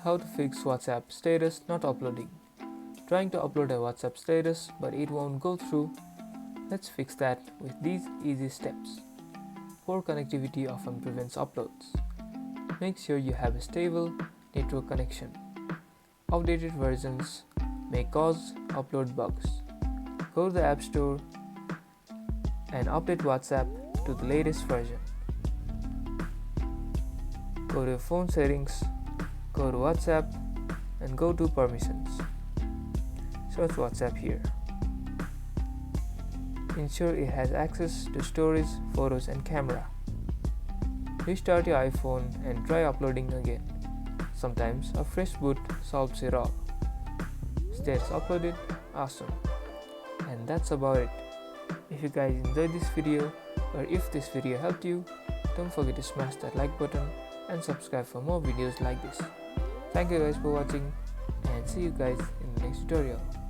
How to fix WhatsApp status not uploading. Trying to upload a WhatsApp status but it won't go through? Let's fix that with these easy steps. Poor connectivity often prevents uploads. Make sure you have a stable network connection. Outdated versions may cause upload bugs. Go to the App Store and update WhatsApp to the latest version. Go to your phone settings, go to WhatsApp and go to permissions. Search WhatsApp here. Ensure it has access to storage, photos and camera. Restart your iPhone and try uploading again. Sometimes a fresh boot solves it all. Status uploaded, awesome. And that's about it. If you guys enjoyed this video or if this video helped you, don't forget to smash that like button and subscribe for more videos like this. Thank you guys for watching and see you guys in the next tutorial.